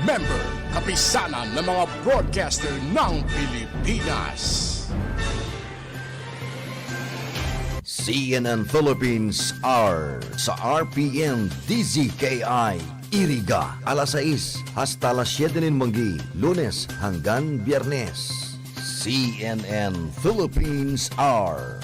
Member, kapisanan ng mga broadcaster ng Pilipinas. CNN Philippines R sa RPN-DZKI-IRIGA alas 6 hasta alas 7 ng manggi, Lunes hanggang Biyernes. CNN Philippines R.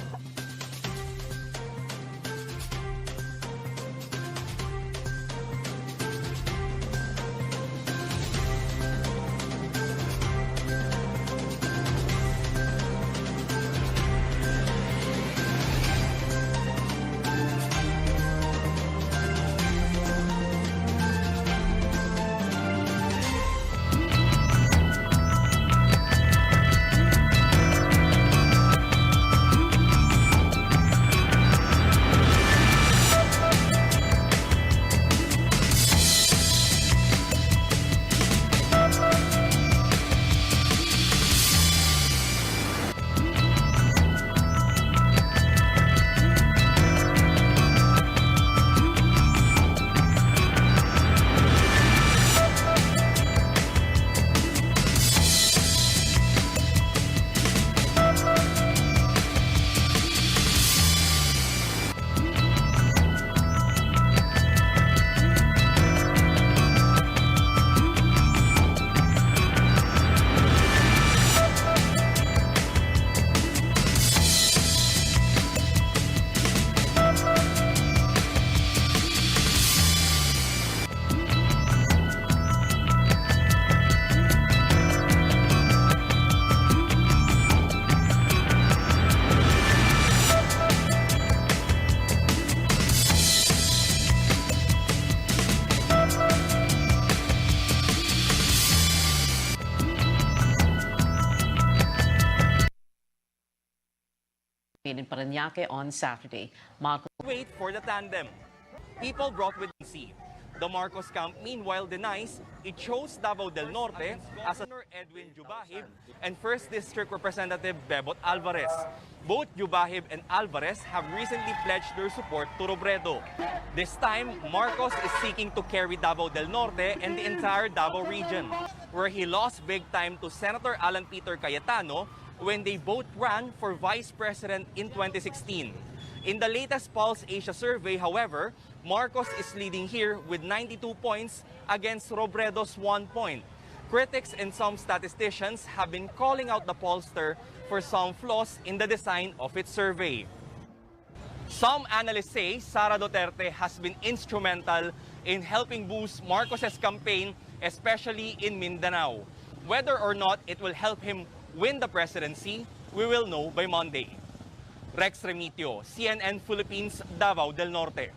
In Parañaque on Saturday. Marcos Wait for the tandem. People brought with sea. The Marcos camp meanwhile denies it chose Davao del Norte as Senator Edwin Jubahib and 1st District Representative Bebot Alvarez. Both Jubahib and Alvarez have recently pledged their support to Robredo. This time, Marcos is seeking to carry Davao del Norte and the entire Davao region, where he lost big time to Senator Alan Peter Cayetano when they both ran for Vice President in 2016. In the latest Pulse Asia survey, however, Marcos is leading here with 92 points against Robredo's 1 point. Critics and some statisticians have been calling out the pollster for some flaws in the design of its survey. Some analysts say Sara Duterte has been instrumental in helping boost Marcos's campaign, especially in Mindanao. Whether or not it will help him win the presidency, we will know by Monday. Rex Remitio, CNN Philippines, Davao del Norte.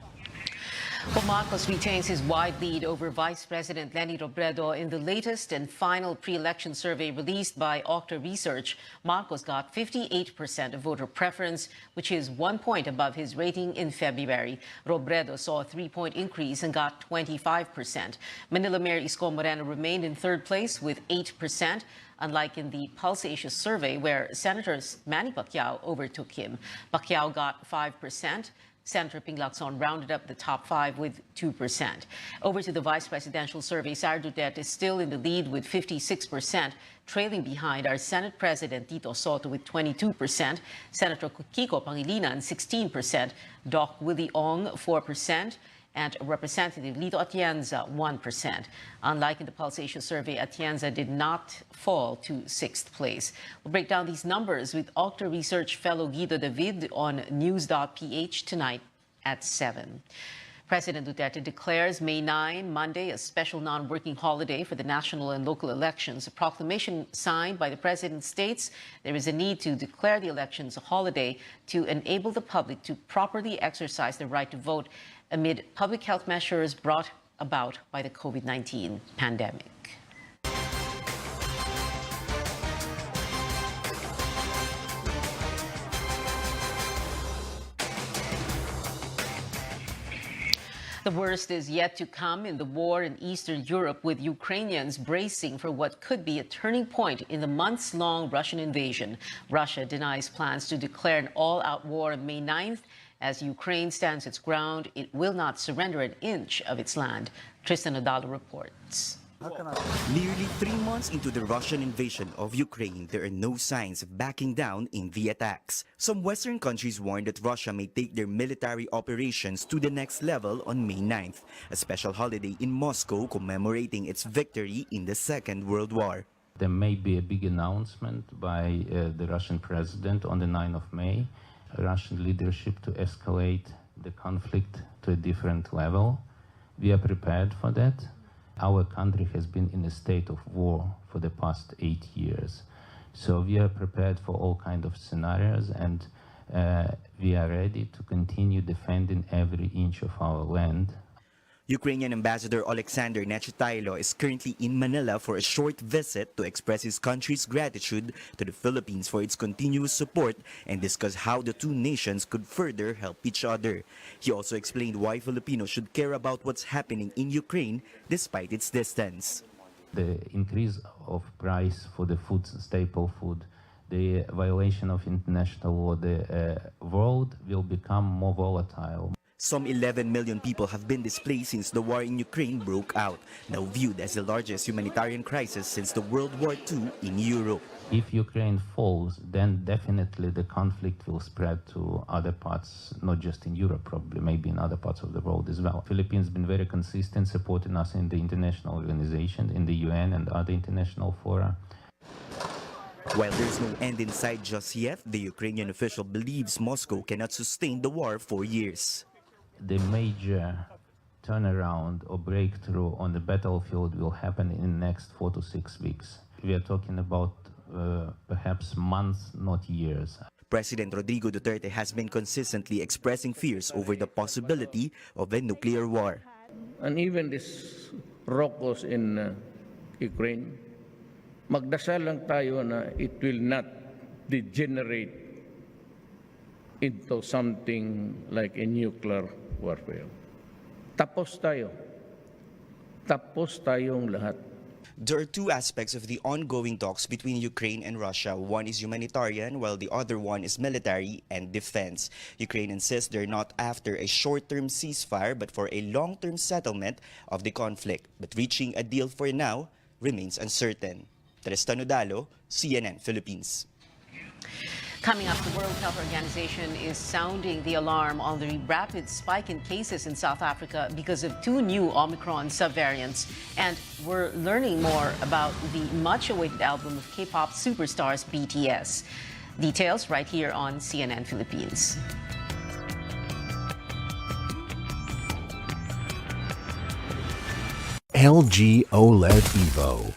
Marcos retains his wide lead over Vice President Leni Robredo in the latest and final pre-election survey released by Octa Research. Marcos got 58% of voter preference, which is 1 point above his rating in February. Robredo saw a 3-point increase and got 25%. Manila Mayor Isko Moreno remained in third place with 8%. Unlike in the Pulse Asia survey, where Senator Manny Pacquiao overtook him. Pacquiao got 5%. Senator Ping Lacson rounded up the top 5 with 2%. Over to the vice presidential survey, Sara Duterte is still in the lead with 56%, trailing behind our Senate President Tito Soto with 22%, Senator Kiko Pangilinan 16%, Doc Willie Ong 4%, and Representative Lito Atienza 1%. Unlike in the Pulse Asia survey, Atienza did not fall to 6th place. We'll break down these numbers with Octa Research fellow Guido David on News.ph tonight at 7. President Duterte declares May 9, Monday, a special non-working holiday for the national and local elections. A proclamation signed by the president states there is a need to declare the elections a holiday to enable the public to properly exercise their right to vote amid public health measures brought about by the COVID-19 pandemic. The worst is yet to come in the war in Eastern Europe, with Ukrainians bracing for what could be a turning point in the months-long Russian invasion. Russia denies plans to declare an all-out war on May 9th. As Ukraine stands its ground, it will not surrender an inch of its land. Tristan Odalo reports. Nearly 3 months into the Russian invasion of Ukraine, there are no signs of backing down in the attacks. Some Western countries warned that Russia may take their military operations to the next level on May 9th, a special holiday in Moscow commemorating its victory in the Second World War. There may be a big announcement by the Russian president on the 9th of May, Russian leadership to escalate the conflict to a different level. We are prepared for that. Our country has been in a state of war for the past 8 years. So we are prepared for all kinds of scenarios, and we are ready to continue defending every inch of our land. Ukrainian Ambassador Alexander Nechitailo is currently in Manila for a short visit to express his country's gratitude to the Philippines for its continuous support and discuss how the two nations could further help each other. He also explained why Filipinos should care about what's happening in Ukraine despite its distance. The increase of price for the food, staple food, the violation of international law, the world will become more volatile. Some 11 million people have been displaced since the war in Ukraine broke out, now viewed as the largest humanitarian crisis since the World War II in Europe. If Ukraine falls, then definitely the conflict will spread to other parts, not just in Europe, probably, maybe in other parts of the world as well. Philippines has been very consistent, supporting us in the international organizations, in the UN and other international fora. While there's no end in sight just yet, the Ukrainian official believes Moscow cannot sustain the war for years. The major turnaround or breakthrough on the battlefield will happen in the next 4 to 6 weeks. We are talking about perhaps months, not years. President Rodrigo Duterte has been consistently expressing fears over the possibility of a nuclear war. And even this rocos in Ukraine, magdasal lang tayo na it will not degenerate into something like a nuclear warfare. Tapos tayo. Tapos tayong lahat. There are two aspects of the ongoing talks between Ukraine and Russia. One is humanitarian, while the other one is military and defense. Ukraine insists they're not after a short-term ceasefire, but for a long-term settlement of the conflict. But reaching a deal for now remains uncertain. Tristan Udalo, CNN Philippines. Coming up, the World Health Organization is sounding the alarm on the rapid spike in cases in South Africa because of 2 new Omicron subvariants. And we're learning more about the much-awaited album of K-pop superstars BTS. Details right here on CNN Philippines. LG OLED Evo.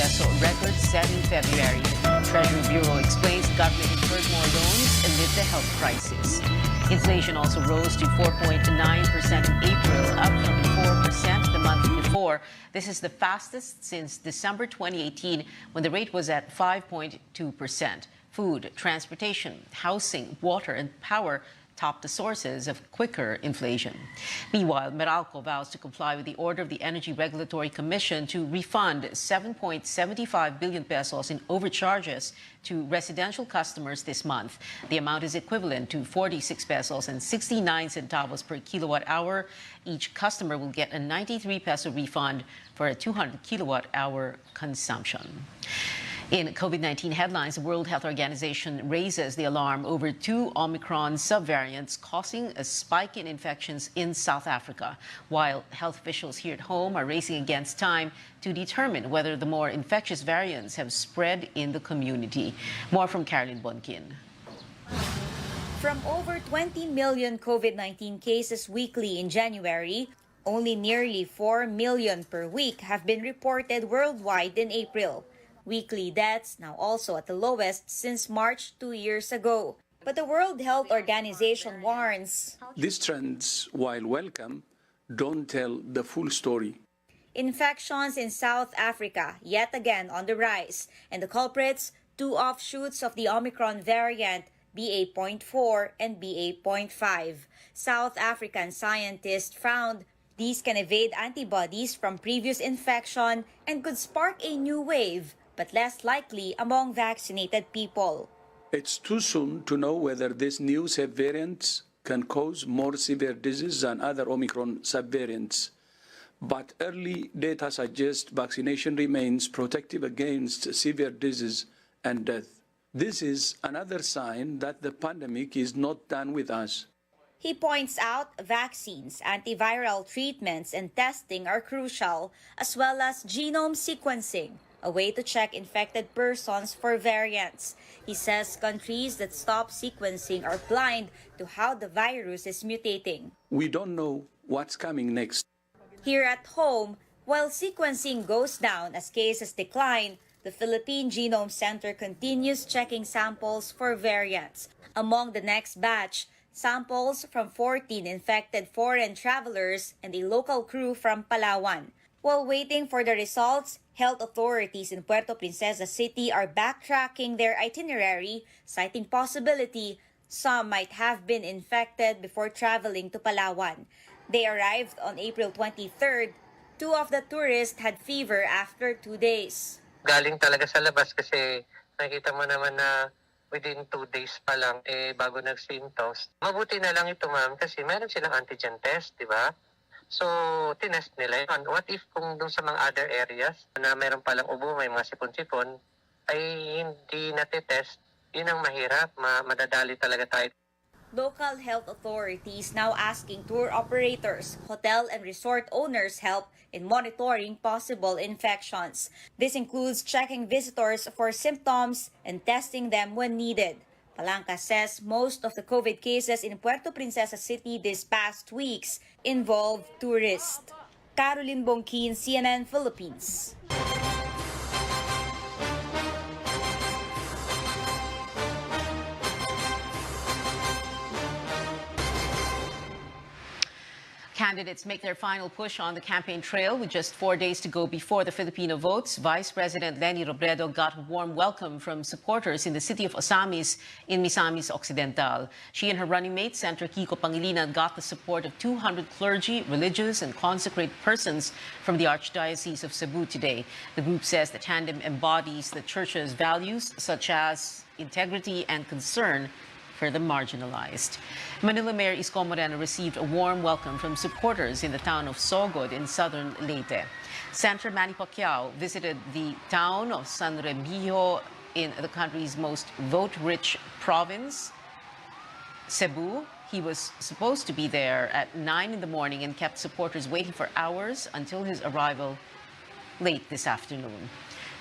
peso record set in February. Treasury Bureau explains the government incurred more loans amid the health crisis. Inflation also rose to 4.9% in April, up from 4% the month before. This is the fastest since December 2018, when the rate was at 5.2%. Food, transportation, housing, water, and power top the sources of quicker inflation. Meanwhile, Meralco vows to comply with the order of the Energy Regulatory Commission to refund 7.75 billion pesos in overcharges to residential customers this month. The amount is equivalent to 46 pesos and 69 centavos per kilowatt hour. Each customer will get a 93 peso refund for a 200 kilowatt hour consumption. In COVID-19 headlines, the World Health Organization raises the alarm over 2 Omicron subvariants causing a spike in infections in South Africa, while health officials here at home are racing against time to determine whether the more infectious variants have spread in the community. More from Caroline Bonkin. From over 20 million COVID-19 cases weekly in January, only nearly 4 million per week have been reported worldwide in April. Weekly deaths now also at the lowest since March 2 years ago. But the World Health Organization warns these trends, while welcome, don't tell the full story. Infections in South Africa yet again on the rise, and the culprits, 2 offshoots of the Omicron variant, BA.4 and BA.5. South African scientists found these can evade antibodies from previous infection and could spark a new wave, but less likely among vaccinated people. It's too soon to know whether these new subvariants can cause more severe disease than other Omicron subvariants. But early data suggests vaccination remains protective against severe disease and death. This is another sign that the pandemic is not done with us. He points out vaccines, antiviral treatments, and testing are crucial, as well as genome sequencing, a way to check infected persons for variants. He says countries that stop sequencing are blind to how the virus is mutating. We don't know what's coming next. Here at home, while sequencing goes down as cases decline, the Philippine Genome Center continues checking samples for variants. Among the next batch, samples from 14 infected foreign travelers and a local crew from Palawan. While waiting for the results, health authorities in Puerto Princesa City are backtracking their itinerary, citing possibility some might have been infected before traveling to Palawan. They arrived on April 23rd. 2 of the tourists had fever after 2 days. Galing talaga sa labas kasi nakita mo naman na within 2 days pa lang, bago nag-symptoms. Mabuti na lang ito, ma'am, kasi meron silang antigen test, di ba? So, tinest nila yun. What if kung dun sa mga other areas na meron palang ubo, may mga sipon-sipon, ay hindi natitest, yun ang mahirap, madadali talaga tayo. Local health authorities now asking tour operators, hotel and resort owners help in monitoring possible infections. This includes checking visitors for symptoms and testing them when needed. Palanca says most of the COVID cases in Puerto Princesa City these past weeks involve tourists. Caroline Bonkin, CNN Philippines. Candidates make their final push on the campaign trail with just 4 days to go before the Filipino votes. Vice President Leni Robredo got a warm welcome from supporters in the city of Osamis in Misamis Occidental. She and her running mate, Senator Kiko Pangilinan, got the support of 200 clergy, religious, and consecrated persons from the Archdiocese of Cebu today. The group says the tandem embodies the church's values such as integrity and concern for the marginalized. Manila Mayor Isko Moreno received a warm welcome from supporters in the town of Sogod in southern Leyte. Senator Manny Pacquiao visited the town of San Remigio in the country's most vote-rich province, Cebu. He was supposed to be there at 9 in the morning and kept supporters waiting for hours until his arrival late this afternoon.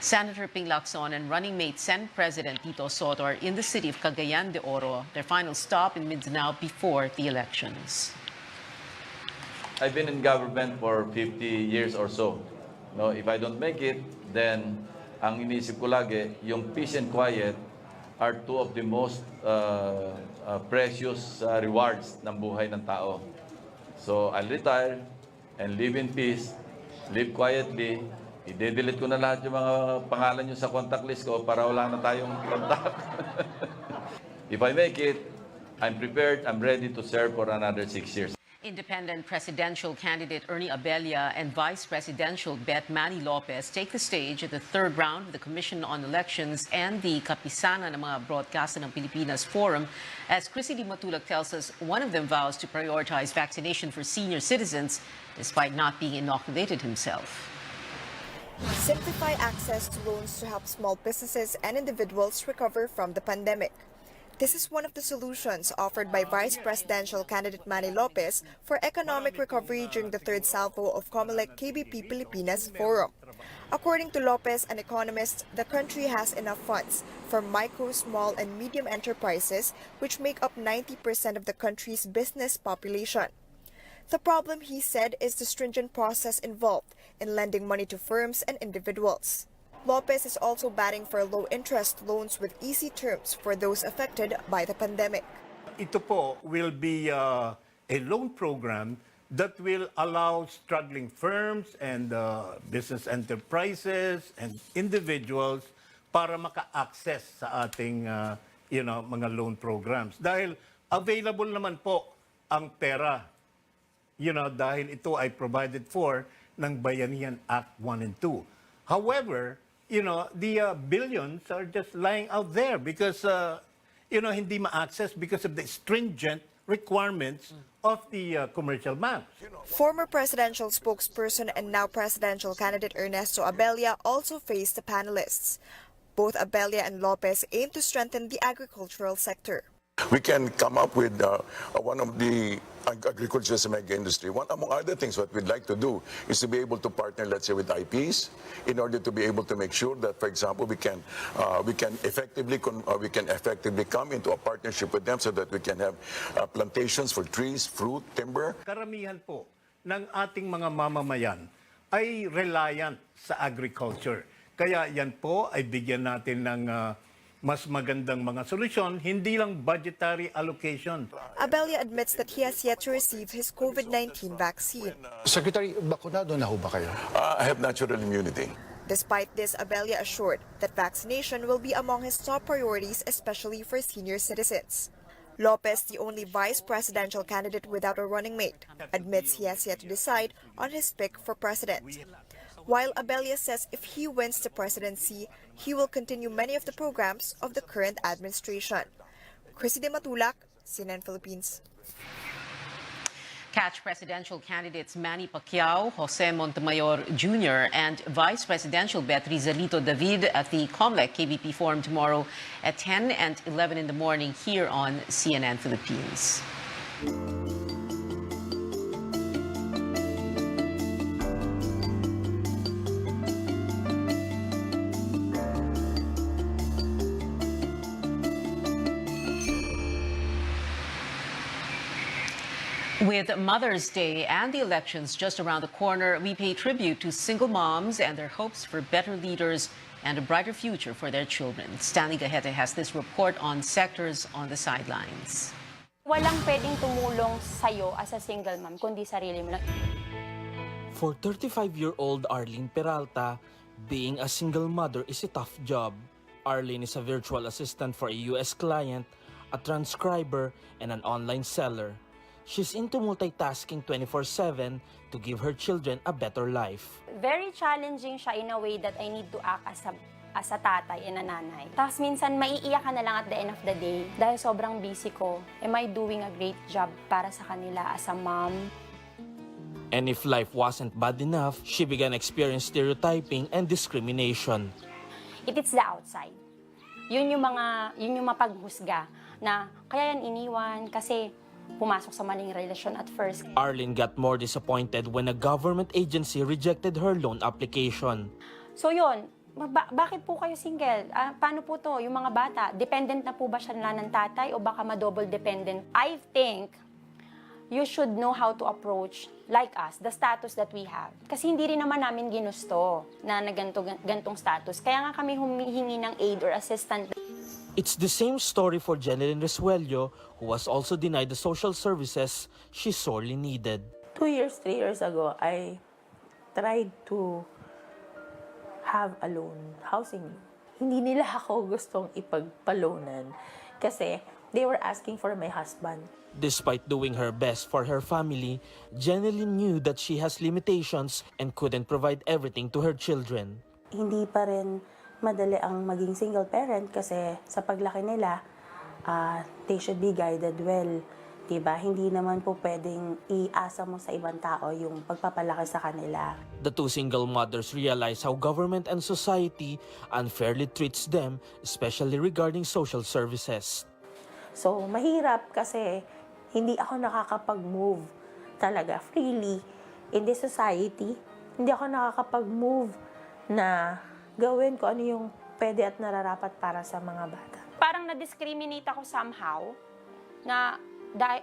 Senator Ping Lacson and running mate Senate President Tito Soto are in the city of Cagayan de Oro, their final stop in Mindanao before the elections. I've been in government for 50 years or so. No, if I don't make it, then ang iniisip ko lagi, yung peace and quiet are two of the most precious rewards ng buhay ng tao. So, I'll retire and live in peace, live quietly. I-delete ko na lahat yung mga pangalan nyo sa contact list ko para wala na tayong contact. If I make it, I'm prepared, I'm ready to serve for another 6 years. Independent presidential candidate Ernie Abella and Vice Presidential bet Manny Lopez take the stage at the third round of the Commission on Elections and the Kapisanan ng mga Broadcaster ng Pilipinas Forum. As Chrissy Di Matulak tells us, one of them vows to prioritize vaccination for senior citizens despite not being inoculated himself. Simplify access to loans to help small businesses and individuals recover from the pandemic. This is one of the solutions offered by Vice Presidential candidate Manny Lopez for economic recovery during the third salvo of COMELEC KBP Pilipinas Forum. According to Lopez, an economist, the country has enough funds for micro, small, and medium enterprises, which make up 90% of the country's business population. The problem, he said, is the stringent process involved in lending money to firms and individuals. Lopez is also batting for low-interest loans with easy terms for those affected by the pandemic. Ito po will be a loan program that will allow struggling firms and business enterprises and individuals para maka-access sa ating mga loan programs. Dahil available naman po ang pera, dahil ito ay provided for ng Bayanihan Act 1 and 2. However, the billions are just lying out there because, hindi ma-access because of the stringent requirements of the commercial banks. Former presidential spokesperson and now presidential candidate Ernesto Abella also faced the panelists. Both Abella and Lopez aim to strengthen the agricultural sector. We can come up with one of the agriculture as a mega industry. One among other things what we'd like to do is to be able to partner, let's say, with IPs in order to be able to make sure that, for example, we can effectively come into a partnership with them so that we can have plantations for trees, fruit, timber. Karamihan po ng ating mga mamamayan ay reliant sa agriculture. Kaya yan po ay bigyan natin ng mas magandang mga solusyon, hindi lang budgetary allocation. Abella admits that he has yet to receive his COVID-19 vaccine. Secretary, bakunado na ho ba kayo? I have natural immunity. Despite this, Abella assured that vaccination will be among his top priorities, especially for senior citizens. Lopez, the only vice presidential candidate without a running mate, admits he has yet to decide on his pick for president. While Abella says if he wins the presidency, he will continue many of the programs of the current administration. Chrissy Di Matulak, CNN Philippines. Catch presidential candidates Manny Pacquiao, Jose Montemayor Jr., and Vice Presidential bet Rizalito David at the COMELEC KBP Forum tomorrow at 10 and 11 in the morning here on CNN Philippines. With Mother's Day and the elections just around the corner, we pay tribute to single moms and their hopes for better leaders and a brighter future for their children. Stanley Gahete has this report on sectors on the sidelines. Walang pwedeng tumulong sa'yo as a single mom, kundi sarili mo lang. For 35-year-old Arlene Peralta, being a single mother is a tough job. Arlene is a virtual assistant for a U.S. client, a transcriber, and an online seller. She's into multitasking 24/7 to give her children a better life. Very challenging siya in a way that I need to act as a tatay and a nanay. Tapos minsan maiiyak ka na lang at the end of the day dahil sobrang busy ko. Am I doing a great job para sa kanila as a mom? And if life wasn't bad enough, she began experiencing stereotyping and discrimination. It's the outside. Yun yung mapaghusga na kaya yan iniwan kasi pumasok sa maling relasyon at first. Arlene got more disappointed when a government agency rejected her loan application. So yun, bakit po kayo single? Paano po to? Yung mga bata, dependent na po ba siya ng tatay o baka ma-double dependent? I think you should know how to approach, like us, the status that we have. Kasi hindi rin naman namin ginusto na gantong status. Kaya nga kami humihingi ng aid or assistance. It's the same story for Jeneline Resuello, who was also denied the social services she sorely needed. 3 years ago, I tried to have a loan, housing loan. Hindi nila ako gustong ipagpalonan kasi they were asking for my husband. Despite doing her best for her family, Jeneline knew that she has limitations and couldn't provide everything to her children. Hindi pa rin madali ang maging single parent kasi sa paglaki nila, they should be guided well. Diba? Hindi naman po pwedeng iasa mo sa ibang tao yung pagpapalaki sa kanila. The two single mothers realize how government and society unfairly treats them, especially regarding social services. So, mahirap kasi hindi ako nakakapag-move talaga freely in this society. Hindi ako nakakapag-move na gawin ko ano yung pwede at nararapat para sa mga bata. Parang na-discriminate ako somehow na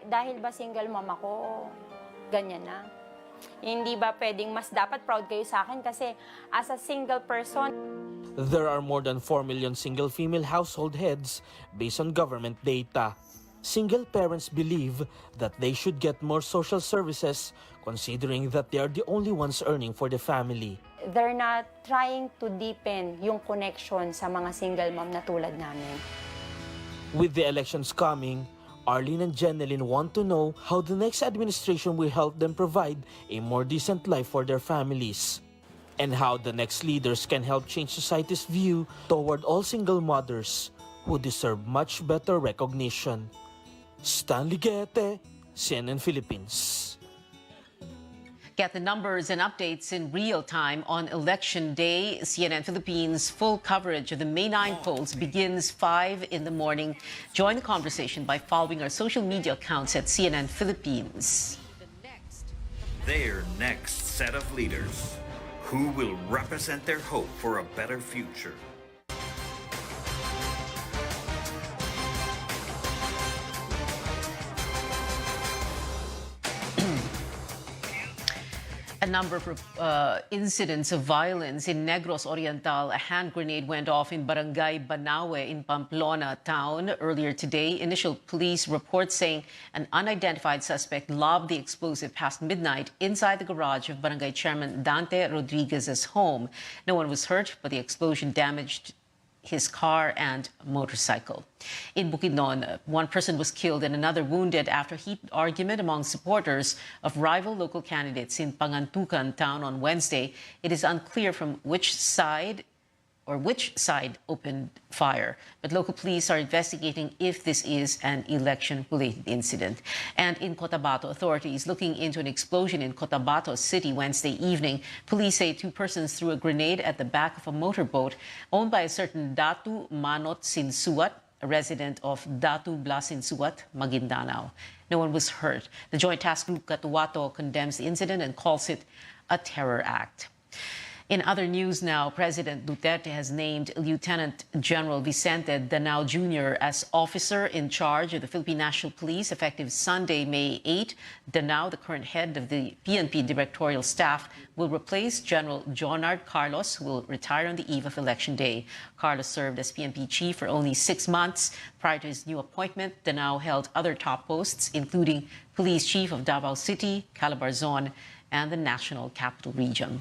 dahil ba single mom ako, ganyan na. Hindi ba pwedeng mas dapat proud kayo sa akin kasi as a single person. There are more than 4 million single female household heads based on government data. Single parents believe that they should get more social services considering that they are the only ones earning for the family. They're not trying to deepen yung connection sa mga single mom na tulad namin. With the elections coming, Arlene and Jeneline want to know how the next administration will help them provide a more decent life for their families, and how the next leaders can help change society's view toward all single mothers who deserve much better recognition. Stanley Guete, CNN Philippines. Get the numbers and updates in real time on Election Day. CNN Philippines' full coverage of the May 9 polls begins 5 in the morning. Join the conversation by following our social media accounts at CNN Philippines. Their next set of leaders, who will represent their hope for a better future. A number of incidents of violence in Negros Oriental. A hand grenade went off in Barangay Banawe in Pamplona town earlier today. Initial police reports saying an unidentified suspect lobbed the explosive past midnight inside the garage of Barangay Chairman Dante Rodriguez's home. No one was hurt, but the explosion damaged his car and motorcycle. In Bukidnon, one person was killed and another wounded after heated argument among supporters of rival local candidates in Pangantucan town on Wednesday. It is unclear from which side opened fire, but local police are investigating if this is an election-related incident. And in Cotabato, authorities looking into an explosion in Cotabato City Wednesday evening. Police say 2 persons threw a grenade at the back of a motorboat owned by a certain Datu Manot Sinsuat, a resident of Datu Blasinsuat, Maguindanao. No one was hurt. The Joint Task Group Cotabato condemns the incident and calls it a terror act. In other news now, President Duterte has named Lieutenant General Vicente Danao Jr. as officer in charge of the Philippine National Police effective Sunday, May 8. Danao, the current head of the PNP directorial staff, will replace General Jonard Carlos, who will retire on the eve of Election Day. Carlos served as PNP chief for only 6 months. Prior to his new appointment, Danao held other top posts, including police chief of Davao City, Calabarzon, and the National Capital Region.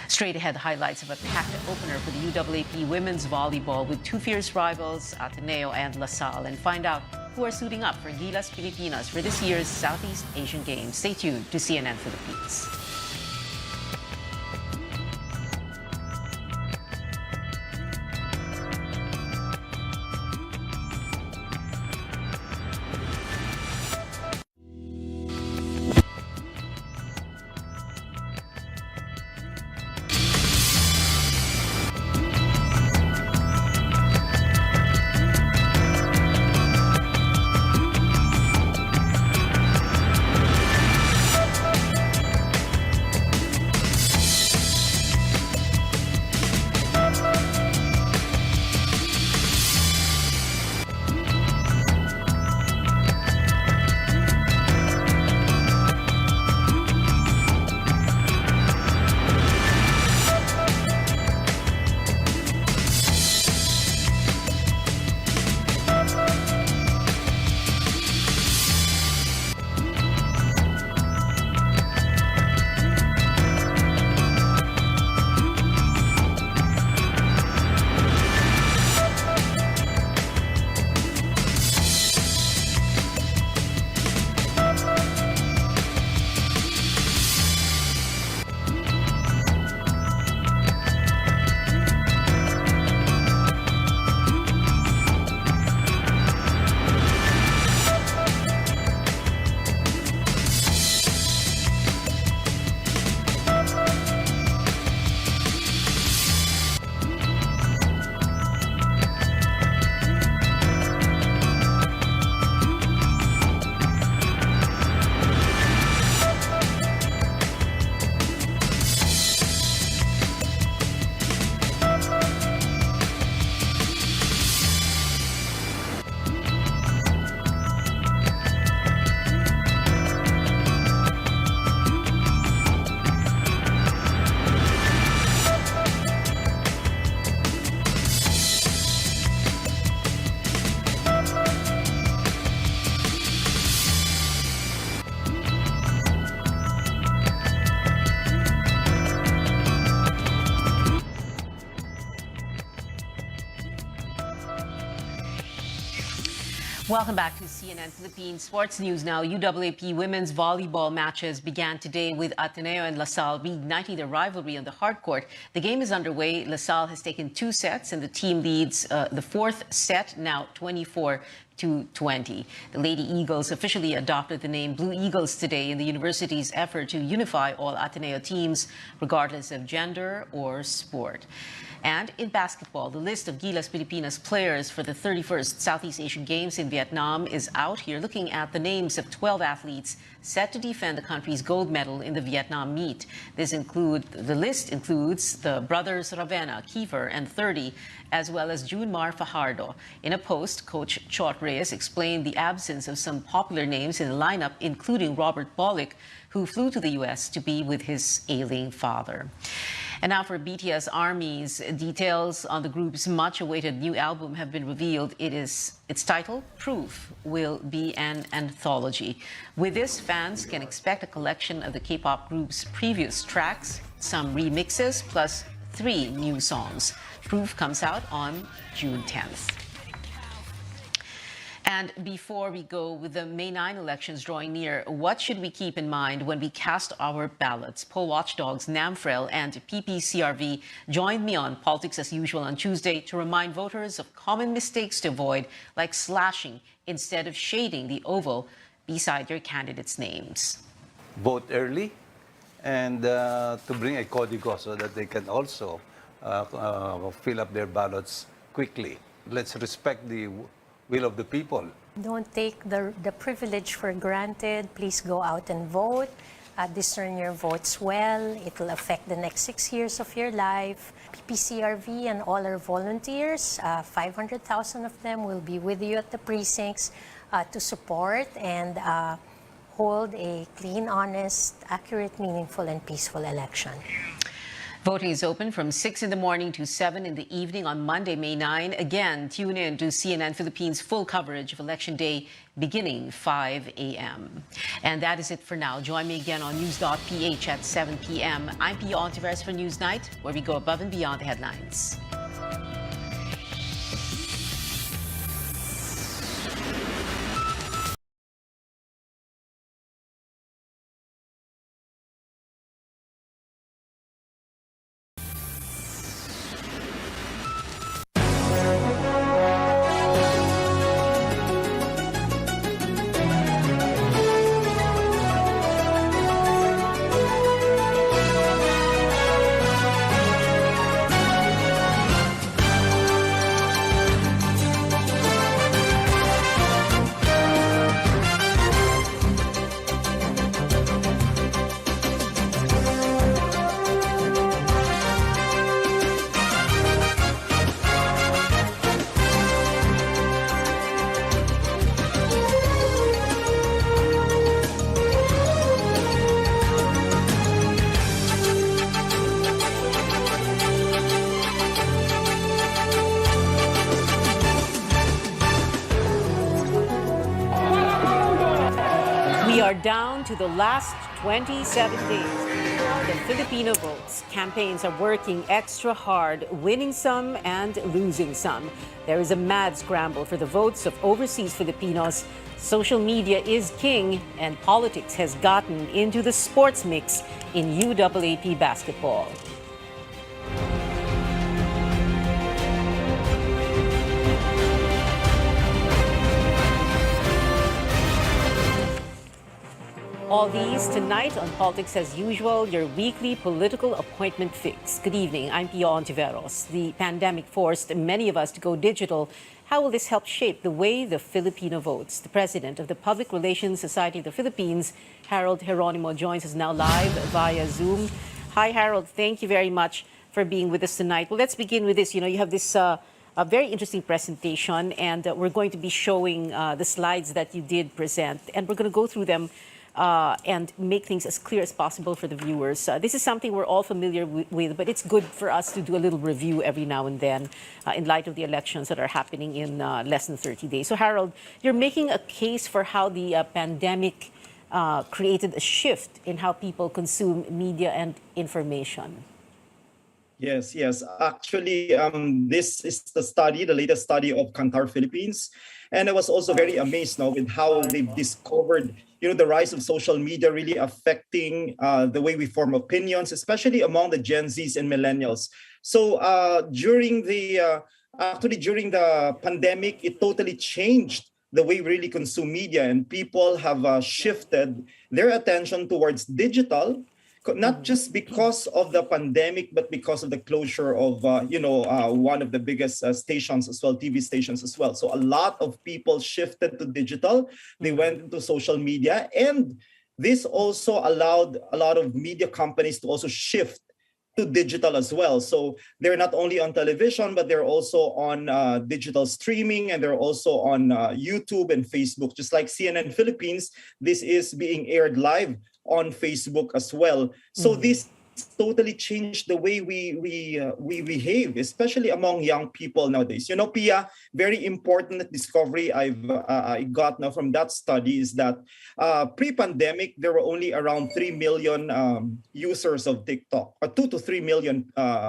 Straight ahead, highlights of a packed opener for the UAAP women's volleyball with 2 fierce rivals, Ateneo and La Salle, and find out who are suiting up for Gilas Pilipinas for this year's Southeast Asian Games. Stay tuned to CNN Philippines. Welcome back to CNN Philippines Sports News now. UAAP women's volleyball matches began today with Ateneo and LaSalle reigniting their rivalry on the hard court. The game is underway. LaSalle has taken 2 sets and the team leads the 4th set, now 24-20. The Lady Eagles officially adopted the name Blue Eagles today in the university's effort to unify all Ateneo teams regardless of gender or sport. And in basketball, the list of Gilas Pilipinas players for the 31st Southeast Asian Games in Vietnam is out here, looking at the names of 12 athletes set to defend the country's gold medal in the Vietnam meet. The list includes the brothers Ravenna, Kiefer, and 30, as well as Junmar Fajardo. In a post, Coach Chot Reyes explained the absence of some popular names in the lineup, including Robert Bolick, who flew to the U.S. to be with his ailing father. And now for BTS Army's details on the group's much-awaited new album have been revealed. Its title, Proof, will be an anthology. With this, fans can expect a collection of the K-pop group's previous tracks, some remixes, plus 3 new songs. Proof comes out on June 10th. And before we go, with the May 9 elections drawing near, what should we keep in mind when we cast our ballots? Poll watchdogs NAMFREL and PPCRV joined me on Politics as Usual on Tuesday to remind voters of common mistakes to avoid, like slashing instead of shading the oval beside your candidates' names. Vote early and to bring a código so that they can also fill up their ballots quickly. Let's respect the will of the people. Don't take the privilege for granted. Please go out and vote. Discern your votes well. It will affect the next 6 years of your life. PPCRV and all our volunteers, 500,000 of them will be with you at the precincts to support and hold a clean, honest, accurate, meaningful, and peaceful election. Voting is open from 6 in the morning to 7 in the evening on Monday, May 9. Again, tune in to CNN Philippines' full coverage of Election Day beginning 5 a.m. And that is it for now. Join me again on news.ph at 7 p.m. I'm Pia Honteveros for Newsnight, where we go above and beyond the headlines. We are down to the last 27 days before the Filipino votes. Campaigns are working extra hard, winning some and losing some. There is a mad scramble for the votes of overseas Filipinos. Social media is king, and politics has gotten into the sports mix in UAAP basketball. All these tonight on Politics as Usual, your weekly political appointment fix. Good evening, I'm Pia Honteveros. The pandemic forced many of us to go digital. How will this help shape the way the Filipino votes? The president of the Public Relations Society of the Philippines, Harold Geronimo, joins us now live via Zoom. Hi, Harold. Thank you very much for being with us tonight. Well, let's begin with this. You know, you have this a very interesting presentation, and we're going to be showing the slides that you did present, and we're going to go through them and make things as clear as possible for the viewers. This is something we're all familiar with, but it's good for us to do a little review every now and then in light of the elections that are happening in less than 30 days. So, Harold, you're making a case for how the pandemic created a shift in how people consume media and information. Yes, yes. Actually, this is the study, the latest study of Kantar Philippines. And I was also very amazed now with how they've discovered, the rise of social media really affecting the way we form opinions, especially among the Gen Zs and millennials. So during the pandemic, it totally changed the way we really consume media, and people have shifted their attention towards digital, not just because of the pandemic, but because of the closure of, one of the biggest stations as well, TV stations as well. So a lot of people shifted to digital. They went into social media, and this also allowed a lot of media companies to also shift to digital as well. So they're not only on television, but they're also on digital streaming, and they're also on YouTube and Facebook. Just like CNN Philippines, this is being aired live on Facebook as well. So this totally changed the way we behave, especially among young people nowadays. Pia, very important discovery I got now from that study is that pre-pandemic there were only around 3 million users of TikTok, or 2 to 3 million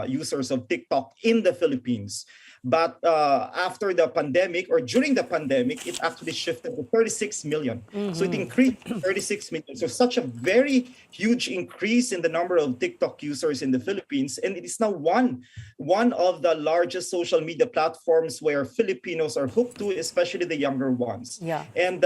users of TikTok in the Philippines. But after the pandemic, or during the pandemic, it actually shifted to 36 million. So it increased to 36 million. So such a very huge increase in the number of TikTok users in the Philippines. And it is now one of the largest social media platforms where Filipinos are hooked to, especially the younger ones. Yeah. And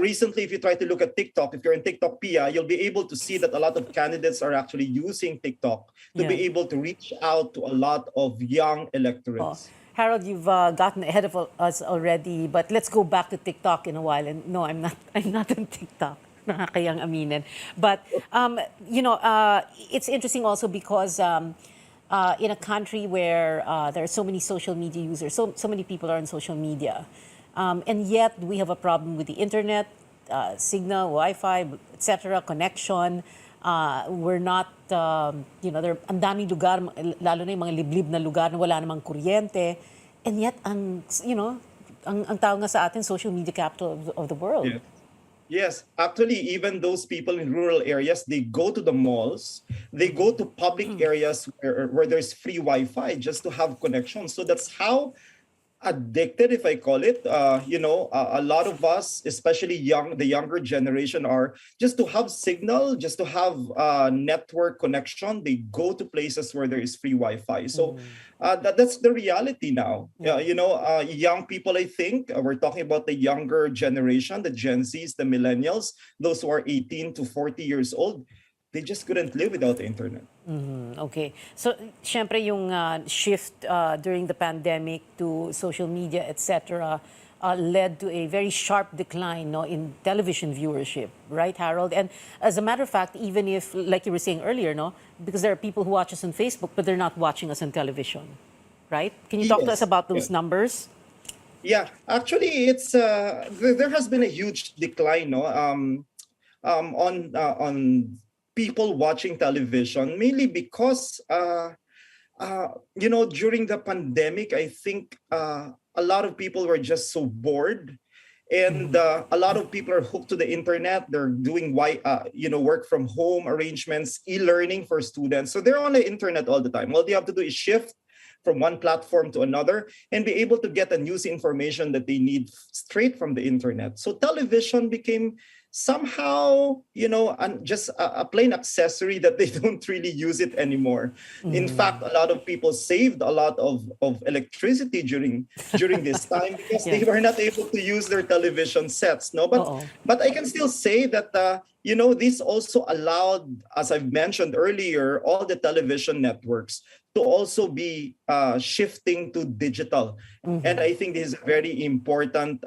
recently, if you try to look at TikTok, if you're in TikTok, Pia, you'll be able to see that a lot of candidates are actually using TikTok to be able to reach out to a lot of young electorates. Harold, you've gotten ahead of us already, but let's go back to TikTok in a while. And no, I'm not on TikTok. Nakakayang aminin. But, it's interesting also because in a country where there are so many social media users, so many people are on social media, and yet we have a problem with the internet, signal, Wi-Fi, etc., connection. We're not, there ang daming lugar, lalo na yung mga liblib na lugar na wala namang kuryente. And yet, ang tawag nga sa atin, social media capital of the world. Yeah. Yes, actually, even those people in rural areas, they go to the malls, they go to public areas where there's free Wi-Fi just to have connection. So that's how addicted, if I call it, a lot of us, especially the younger generation, are just to have signal, just to have network connection. They go to places where there is free Wi-Fi. So that's the reality now. Young people, I think, we're talking about the younger generation, the Gen Zs, the millennials, those who are 18 to 40 years old. They just couldn't live without the internet. Okay. So, syempre yung shift during the pandemic to social media, etc., led to a very sharp decline in television viewership, right, Harold? And as a matter of fact, even if, like you were saying earlier, because there are people who watch us on Facebook, but they're not watching us on television, right? Can you talk to us about those numbers? Yeah, actually, it's there has been a huge decline, on people watching television, mainly because, during the pandemic, I think a lot of people were just so bored. And a lot of people are hooked to the internet. They're doing work from home arrangements, e-learning for students. So they're on the internet all the time. All they have to do is shift from one platform to another and be able to get the news information that they need straight from the internet. So television became somehow, just a plain accessory that they don't really use it anymore. In fact, a lot of people saved a lot of electricity during this time because they were not able to use their television sets. But I can still say that this also allowed, as I've mentioned earlier, all the television networks to also be shifting to digital. And I think this is a very important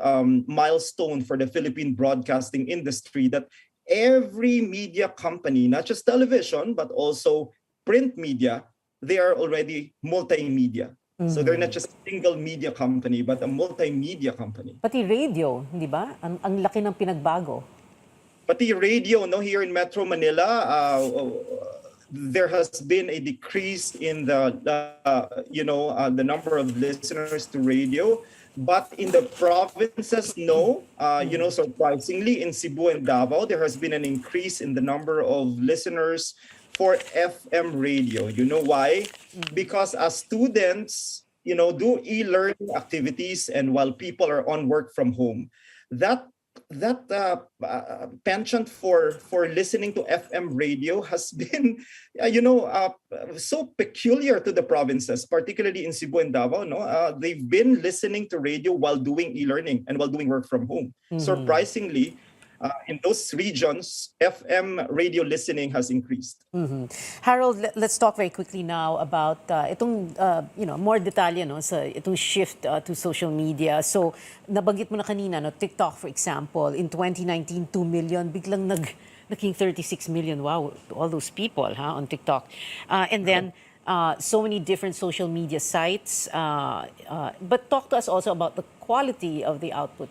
milestone for the Philippine broadcasting industry, that every media company, not just television, but also print media, they are already multimedia. So they're not just a single media company, but a multimedia company. Pati radio, di ba? Ang laki ng pinagbago. Pati radio, here in Metro Manila, there has been a decrease in the number of listeners to radio, but in the provinces, surprisingly, in Cebu and Davao, there has been an increase in the number of listeners for FM radio. You know why? Because as students, do e-learning activities, and while people are on work from home, that penchant for listening to FM radio has been, so peculiar to the provinces, particularly in Cebu and Davao. No, they've been listening to radio while doing e-learning and while doing work from home. Surprisingly, in those regions, FM radio listening has increased. Harold, let's talk very quickly now about itong more detalye sa itong shift to social media. So nabanggit mo na kanina, TikTok for example, in 2019 2 million, biglang naging 36 million. Wow, to all those people on TikTok. And then so many different social media sites. But talk to us also about the quality of the output.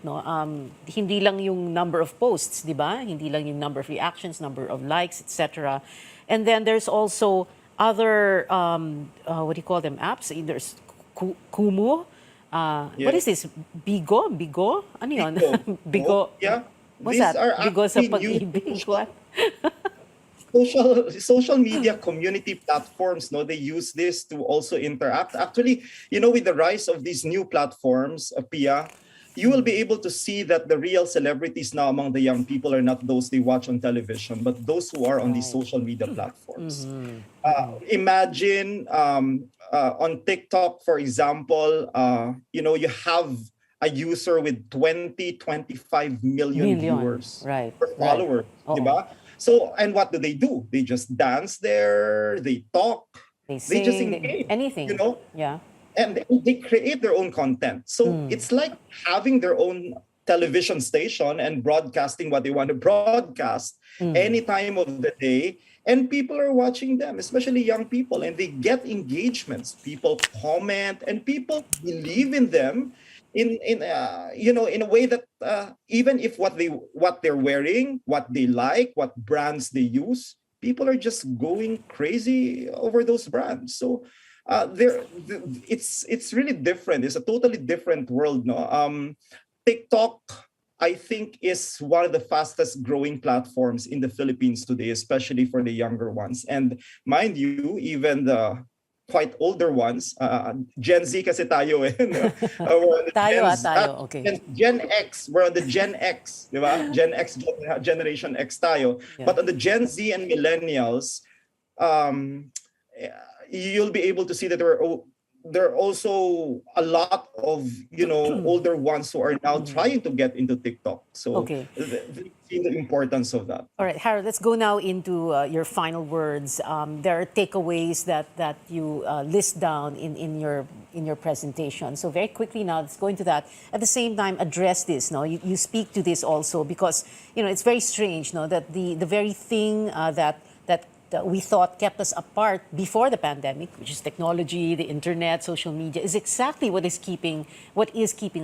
Hindi lang yung number of posts, di ba? Hindi lang yung number of reactions, number of likes, etc. And then there's also other, what do you call them, apps? There's Kumu. What is this? Bigo? Ano yun? Bigo. Yeah. What's These that? are Bigo sa actually pag-ibig. What? Social media community platforms, they use this to also interact. Actually, with the rise of these new platforms, Pia, you will be able to see that the real celebrities now among the young people are not those they watch on television, but those who are on these social media platforms. Imagine on TikTok, for example, you have a user with 20-25 million viewers or followers, diba? So, and what do? They just dance there, they talk, they just engage. Anything. Yeah. And they create their own content. So it's like having their own television station and broadcasting what they want to broadcast any time of the day. And people are watching them, especially young people, and they get engagements. People comment and people believe in them in a way that even if what they're wearing, what they like, what brands they use, people are just going crazy over those brands. So it's really different. It's a totally different world. TikTok, I think, is one of the fastest growing platforms in the Philippines today, especially for the younger ones. And mind you, even the quite older ones, Gen Z kasi tayo eh. Okay. Gen X, we're on the Gen X, di ba? Gen X, Generation X tayo. Yeah. But on the Gen Z and millennials, you'll be able to see that there are also a lot of older ones who are now trying to get into TikTok. So they see the importance of that. All right, Harold, let's go now into your final words. There are takeaways that you list down in your presentation. So very quickly now, let's go into that. At the same time, address this. You speak to this also because it's very strange. That the very thing that we thought kept us apart before the pandemic, which is technology, the internet, social media, is exactly what is keeping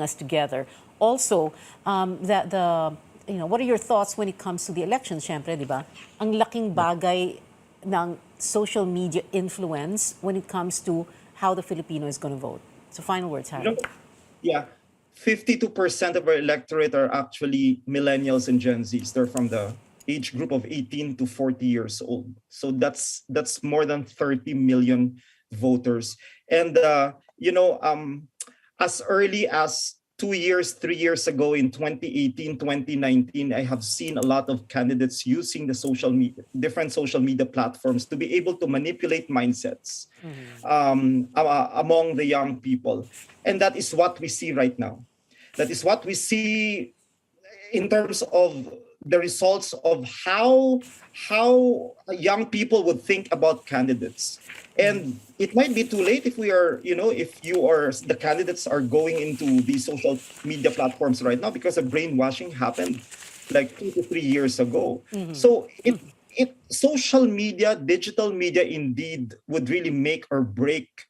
us together. Also, what are your thoughts when it comes to the elections? Syempre, di ba? Ang laking bagay ng social media influence when it comes to how the Filipino is going to vote. So, final words, Harold. 52% of our electorate are actually millennials and Gen Zs. They're from the age group of 18 to 40 years old. So that's more than 30 million voters. And, as early as 2 years, 3 years ago in 2018, 2019, I have seen a lot of candidates using the different social media platforms to be able to manipulate mindsets among the young people. And that is what we see right now. That is what we see in terms of the results of how young people would think about candidates. And it might be too late if the candidates are going into these social media platforms right now, because the brainwashing happened like 2 to 3 years ago. So social media, digital media indeed would really make or break,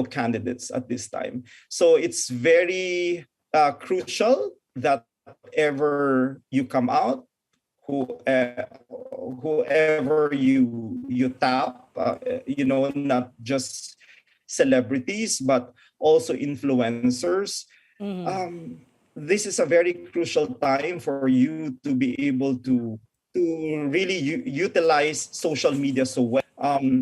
candidates at this time. So it's very crucial that wherever you come out, whoever you tap, not just celebrities, but also influencers. This is a very crucial time for you to be able to really utilize social media so well.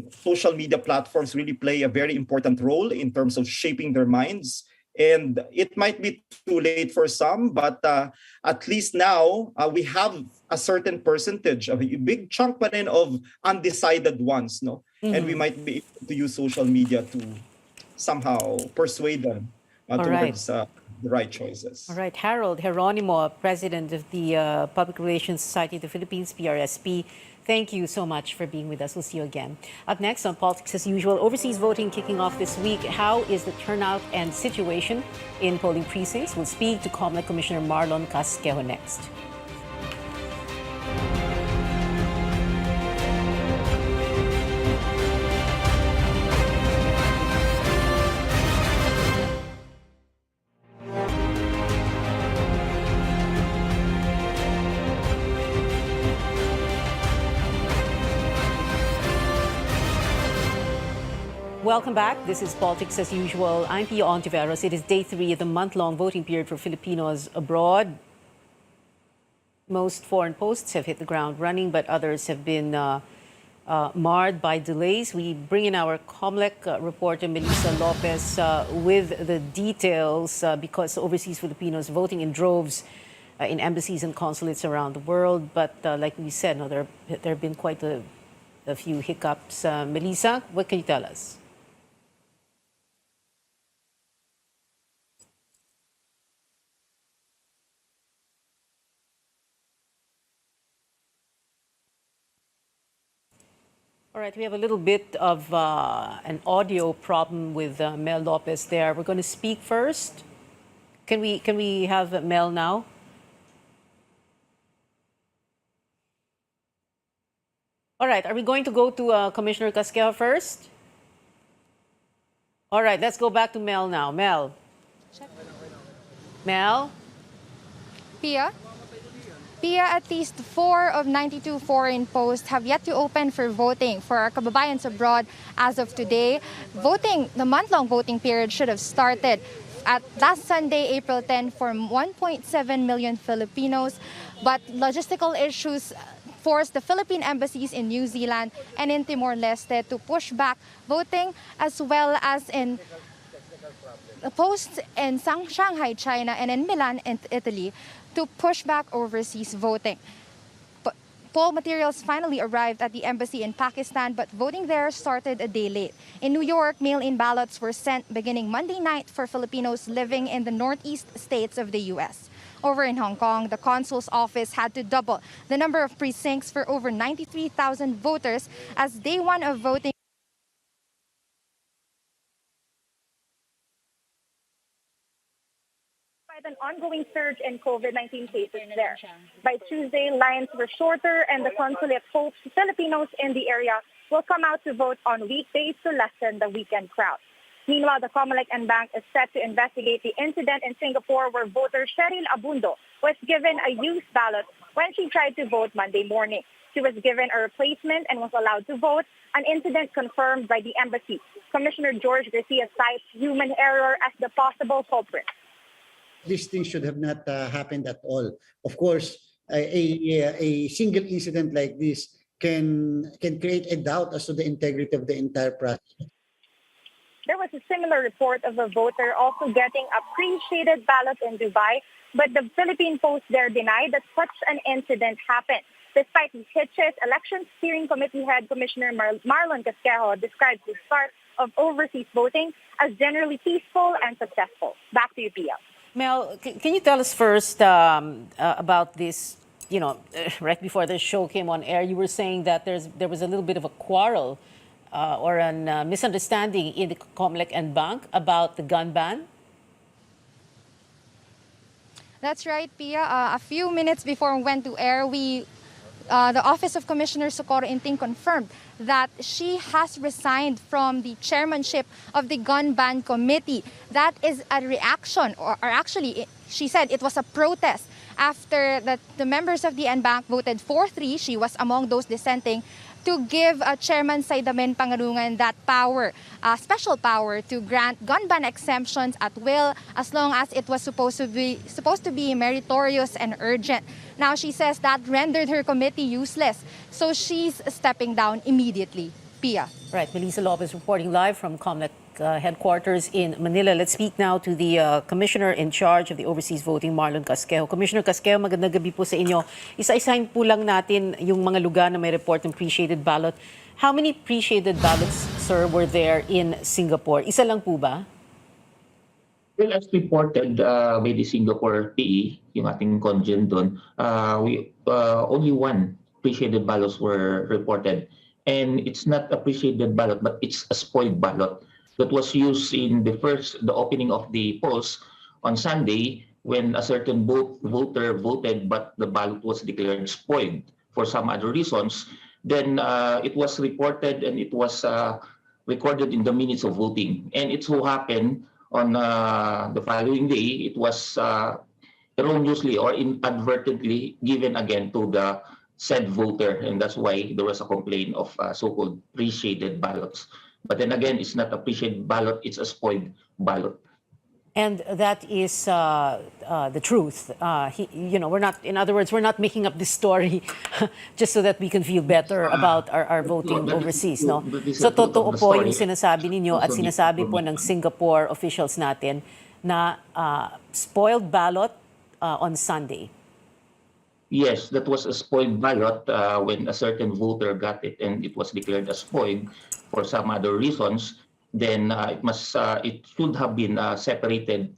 social media platforms really play a very important role in terms of shaping their minds. And it might be too late for some, but at least now we have a certain percentage, of a big chunk pa rin of undecided ones, no? And we might be able to use social media to somehow persuade them towards the right choices. All right, Harold Geronimo, President of the Public Relations Society of the Philippines, PRSP. Thank you so much for being with us. We'll see you again. Up next on Politics as Usual, overseas voting kicking off this week. How is the turnout and situation in polling precincts? We'll speak to COMELEC Commissioner Marlon Casquejo next. Welcome back. This is Politics as Usual. I'm Pia Honteveros. It is day 3 of the month-long voting period for Filipinos abroad. Most foreign posts have hit the ground running, but others have been marred by delays. We bring in our COMELEC reporter, Melissa Lopez, with the details because overseas Filipinos voting in droves in embassies and consulates around the world. But like we said, there have been quite a few hiccups. Melissa, what can you tell us? All right, we have a little bit of an audio problem with Mel Lopez there. We're going to speak first. Can we have Mel now? All right, are we going to go to Commissioner Casquejo first? All right, let's go back to Mel now. Mel. Mel? Pia, at least 4 of 92 foreign posts have yet to open for voting for our kababayans abroad as of today. The month-long voting period should have started at last Sunday, April 10, for 1.7 million Filipinos, but logistical issues forced the Philippine embassies in New Zealand and in Timor-Leste to push back voting, as well as in posts in Shanghai, China, and in Milan, Italy, to push back overseas voting. Poll materials finally arrived at the embassy in Pakistan, but voting there started a day late. In New York, mail-in ballots were sent beginning Monday night for Filipinos living in the northeast states of the U.S. Over in Hong Kong, the consul's office had to double the number of precincts for over 93,000 voters as day 1 of voting. An ongoing surge in COVID-19 cases there. By Tuesday, lines were shorter and the consulate hopes Filipinos in the area will come out to vote on weekdays to lessen the weekend crowd. Meanwhile, the COMELEC and bank is set to investigate the incident in Singapore where voter Cheryl Abundo was given a used ballot when she tried to vote Monday morning. She was given a replacement and was allowed to vote, an incident confirmed by the embassy. Commissioner George Garcia cites human error as the possible culprit. This thing should have not happened at all. Of course, a single incident like this can create a doubt as to the integrity of the entire process. There was a similar report of a voter also getting a pre-shaded ballot in Dubai, but the Philippine Post there denied that such an incident happened. Despite these hitches, Election Steering Committee Head Commissioner Marlon Casquejo describes the start of overseas voting as generally peaceful and successful. Back to you, Pia. Mel, can you tell us first about this? You know, right before the show came on air, you were saying that there was a little bit of a quarrel or a misunderstanding in the COMELEC and bank about the gun ban. That's right, Pia. A few minutes before we went to air, the Office of Commissioner Socorro Inting confirmed that she has resigned from the chairmanship of the gun ban committee. That is a reaction, or actually, she said it was a protest after the members of the NBank voted 4-3. She was among those dissenting to give Chairman Saidamen Pangarungan that power, special power to grant gun ban exemptions at will, as long as it was supposed to be meritorious and urgent. Now she says that rendered her committee useless, so she's stepping down immediately. Pia. Right, Melissa Lopez reporting live from COMELEC headquarters in Manila. Let's speak now to the Commissioner in charge of the overseas voting, Marlon Casquejo. Commissioner Casquejo, magandang gabi po sa inyo. Isa-isahin po lang natin yung mga lugar na may report ng pre-shaded ballot. How many pre-shaded ballots, sir, were there in Singapore? Isa lang po ba? Well, as reported by the Singapore PE, yung ating congen doon, only one pre-shaded ballots were reported. And it's not a pre-shaded ballot, but it's a spoiled ballot that was used in the opening of the polls on Sunday when a certain voter voted, but the ballot was declared spoiled for some other reasons. Then it was reported and it was recorded in the minutes of voting. And it so happened on the following day, it was erroneously or inadvertently given again to the said voter, and that's why there was a complaint of so-called pre-shaded ballots. But then again, it's not a pre-shaded ballot, it's a spoiled ballot. And that is the truth. We're not, in other words, we're not making up this story just so that we can feel better about our voting overseas, no? So totoo po yung sinasabi ninyo at sinasabi po ng Singapore officials natin na spoiled ballot on Sunday. Yes, that was a spoiled ballot when a certain voter got it and it was declared as spoiled for some other reasons. Then it should have been separated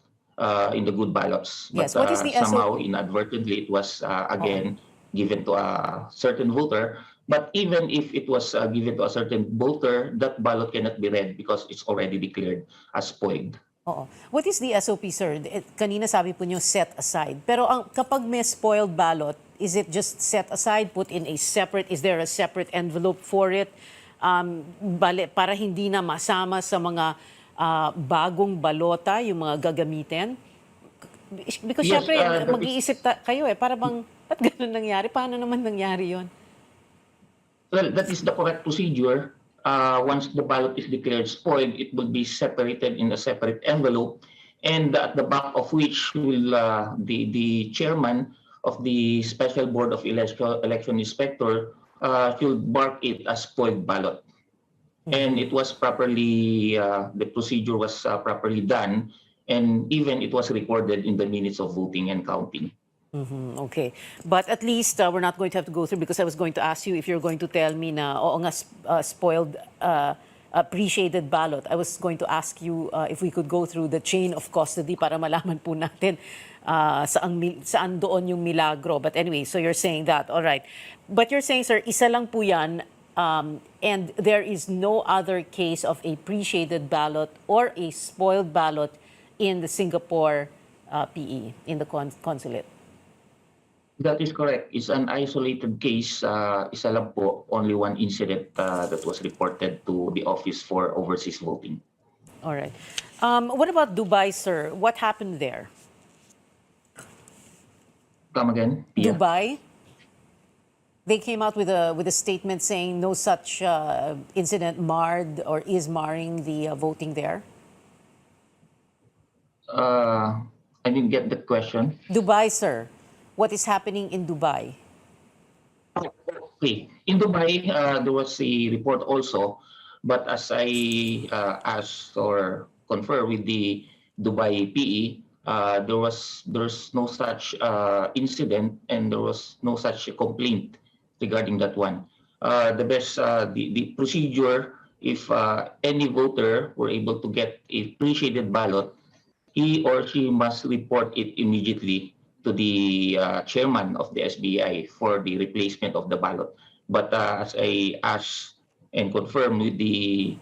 in the good ballots. But Yes, what is the somehow inadvertently it was again given to a certain voter. But even if it was given to a certain voter, that ballot cannot be read because it's already declared as spoiled. Oo. What is the SOP, sir? Kanina sabi po niyo set aside. Pero kapag may spoiled ballot, is it just set aside, put in a separate, is there a separate envelope for it? Para hindi na masama sa mga bagong balota, yung mga gagamitin? Because Yes, syempre, mag-iisip kayo para bang, ba't ganun nangyari? Paano naman nangyari yon? Well, that is the correct procedure. Once the ballot is declared spoiled, it will be separated in a separate envelope, and at the back of which will the chairman of the Special Board of Election Inspector should mark it as spoiled ballot. And it was properly, the procedure was properly done, and even it was recorded in the minutes of voting and counting. Okay. But at least we're not going to have to go through, because I was going to ask you if you're going to tell me na oo nga spoiled pre-shaded ballot. I was going to ask you if we could go through the chain of custody para malaman po natin saan doon yung milagro. But anyway, so you're saying that. All right. But you're saying, sir, isa lang po yan, and there is no other case of a pre-shaded ballot or a spoiled ballot in the Singapore PE, in the consulate. That is correct. It's an isolated case. Isa lang po, only one incident that was reported to the Office for Overseas Voting. All right. What about Dubai, sir? What happened there? Come again? Pia? Dubai? They came out with a statement saying no such incident marred or is marring the voting there. I didn't get the question. Dubai, sir. What is happening in Dubai? Okay. In Dubai, there was a report also, but as I asked or confer with the Dubai PE, there's no such incident and there was no such complaint regarding that one. The procedure, if any voter were able to get a pre-shaded ballot, he or she must report it immediately to the chairman of the SBI for the replacement of the ballot. But as I asked and confirmed with the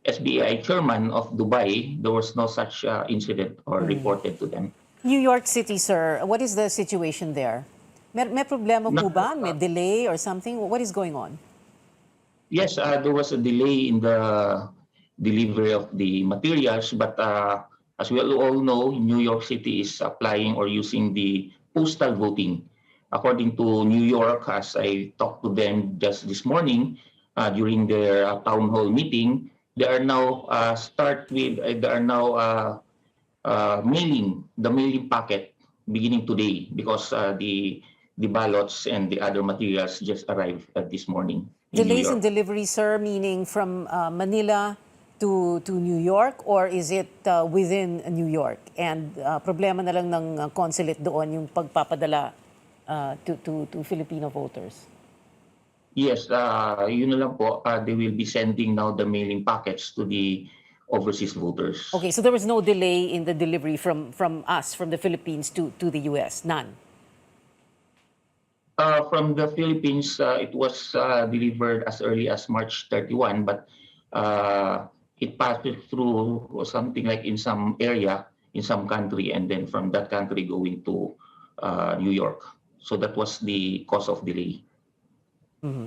SBI chairman of Dubai, there was no such incident or reported to them. New York City, sir. What is the situation there? May problema po ba? May delay or something? What is going on? Yes, there was a delay in the delivery of the materials, but as we all know, New York City is applying or using the postal voting. According to New York, as I talked to them just this morning during their town hall meeting, they are now mailing the mailing packet beginning today because the ballots and the other materials just arrived this morning. in New Delays in York. delivery, sir, meaning from Manila to New York, or is it within New York? And problema na lang ng consulate doon yung pagpapadala to Filipino voters. Yes, yun na lang po. They will be sending now the mailing packets to the overseas voters. Okay, so there was no delay in the delivery from us, from the Philippines to the US? None? From the Philippines, it was delivered as early as March 31, but it passed through something like in some area, in some country, and then from that country going to New York. So that was the cause of delay.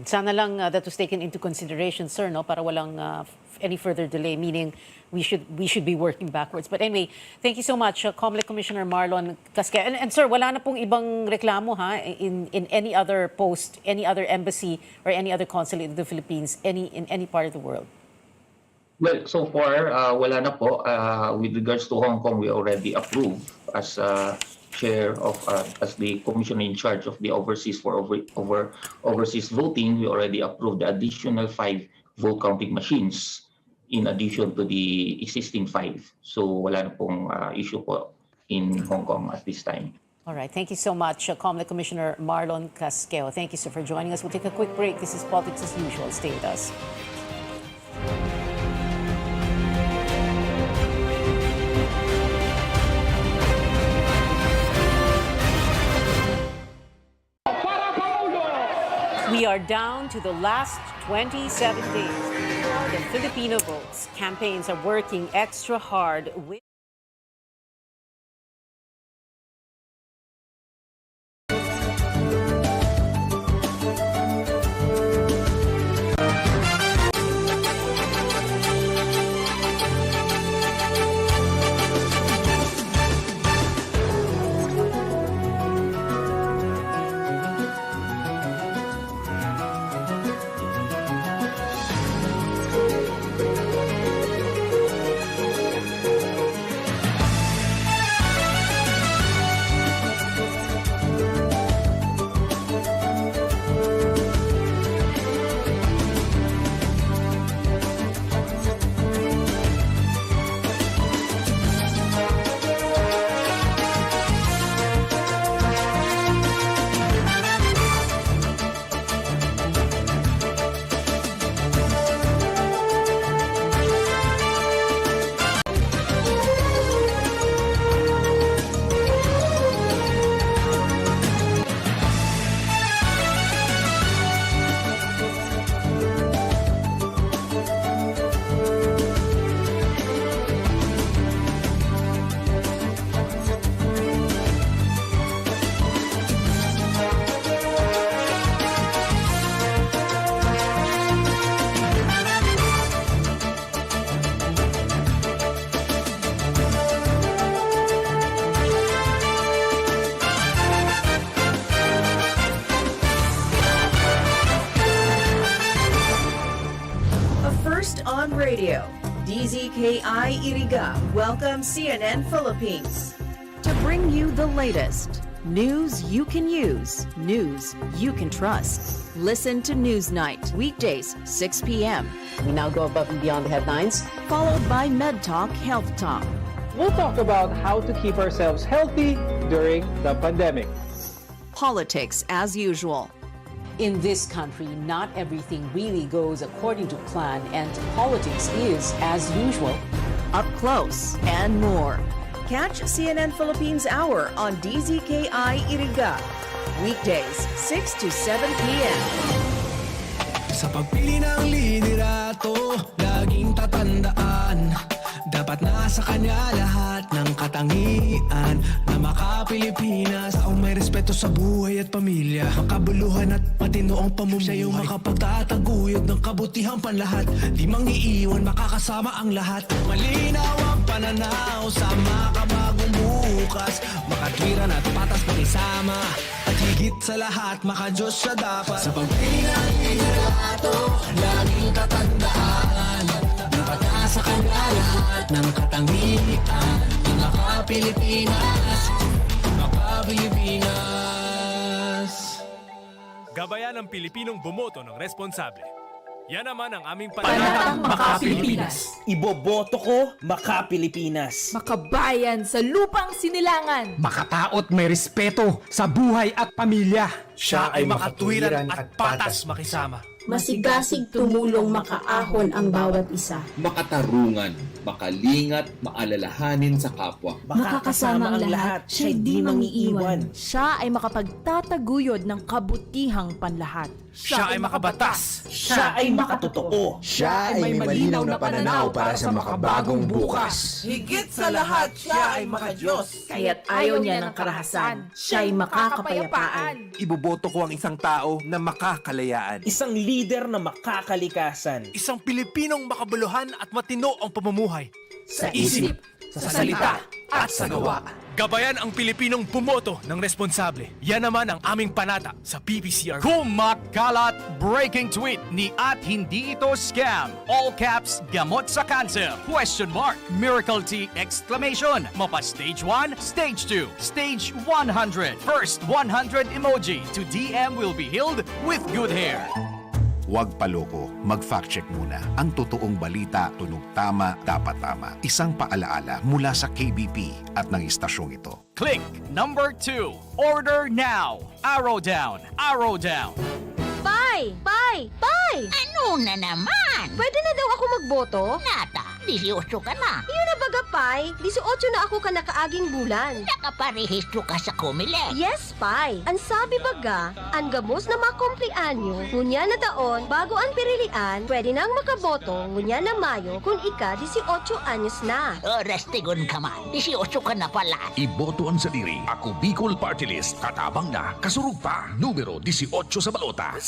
Sana lang that was taken into consideration, sir, no, para walang any further delay, meaning we should be working backwards. But anyway, thank you so much, COMELEC Commissioner Marlon Casqueo. And sir, wala na pong ibang reklamo ha in any other post, any other embassy or any other consulate of the Philippines, in any part of the world? Well, so far, wala na po. With regards to Hong Kong, we already approved as chair of, as the commissioner in charge of the overseas overseas voting. We already approved the additional 5 vote counting machines in addition to the existing 5. So wala na pong issue po in Hong Kong at this time. All right. Thank you so much, COMELEC Commissioner Marlon Casqueo. Thank you, sir, for joining us. We'll take a quick break. This is Politics as Usual. Stay with us. We are down to the last 27 days before the Filipino votes. Campaigns are working extra hard with on radio, DZKI-IRIGA welcomes CNN Philippines to bring you the latest news you can use, news you can trust. Listen to Newsnight, weekdays, 6 p.m. We now go above and beyond the headlines, followed by Med Talk Health Talk. We'll talk about how to keep ourselves healthy during the pandemic. Politics as usual. In this country, not everything really goes according to plan, and politics is, as usual, up close and more. Catch CNN Philippines Hour on DZKI-IRIGA. Weekdays, 6 to 7 p.m. Sa pagpili ng liderato, laging tatandaan, dapat nasa kanya lahat ng katangian na maka-Pilipinas, taong may respeto sa buhay at pamilya, makabuluhan at matino ang pamumuhay. Siya yung makapagtataguyod ng kabutihang panlahat, di mangiiwan, makakasama ang lahat. Malinaw ang pananaw sa makabagong bukas, makatwiran at patas pakisama, at higit sa lahat, maka-Diyos siya dapat. Sa pagpili ng liderato, laging tatandaan, dapat nasa kanya lahat ng katangian, maka-Pilipinas, maka-Pilipinas. Gabayan ng Pilipinong bumoto ng responsable. Yan naman ang aming Panatang Maka-Pilipinas. Iboboto ko Maka-Pilipinas. Makabayan sa lupang sinilangan. Makataot may respeto sa buhay at pamilya. Siya ay makatuwiran at patas makisama. Masigasig tumulong makaahon ang bawat isa. Makatarungan, makalingat, maalalahanin sa kapwa. Makakasama ang lahat, siya'y di mangiiwan. Siya ay makapagtataguyod ng kabutihang panlahat. Siya ay makabatas. Siya ay makatotoo. Siya ay may malinaw na pananaw para sa makabagong bukas. Higit sa lahat, siya ay makadiyos. Kaya't ayaw niya ng karahasan. Siya ay makakapayapaan. Iboboto ko ang isang tao na makakalayaan. Isang leader na makakalikasan. Isang Pilipinong makabuluhan at matino ang pamumuhay. Sa isip, sa salita, at sa gawa. Gabayan ang Pilipinong bumoto ng responsable. Yan naman ang aming panata sa PPCR. Kumakalat breaking tweet ni at hindi ito scam. All caps gamot sa cancer. Question mark. Miracle tea exclamation. Mapa stage 1, stage 2, stage 100. First 100 emoji to DM will be healed with good hair. Huwag paloko, mag-fact check muna. Ang totoong balita, tunog tama, dapat tama. Isang paalaala mula sa KBP at ng istasyong ito. Click number 2. Order now. Arrow down. Arrow down. Pai! Pai! Pai! Ano na naman? Pwede na daw ako magboto? Nata, 18 ka na. Yun na baga, Pai. 18 na ako ka nakaaging bulan. Nakaparehistro ka sa Comelec. Yes, Pai. Ang sabi baga, ang gamos na makumplianyo, ngunya na taon, bago ang pirilian, pwede nang makaboto, ngunya na Mayo, kung ika 18 anyos na. Oras tigon ka man, 18 ka na pala. Iboto ang sadiri. Ako Bicol Party List. Katabang na. Kasurug pa. Numero 18 sa balota.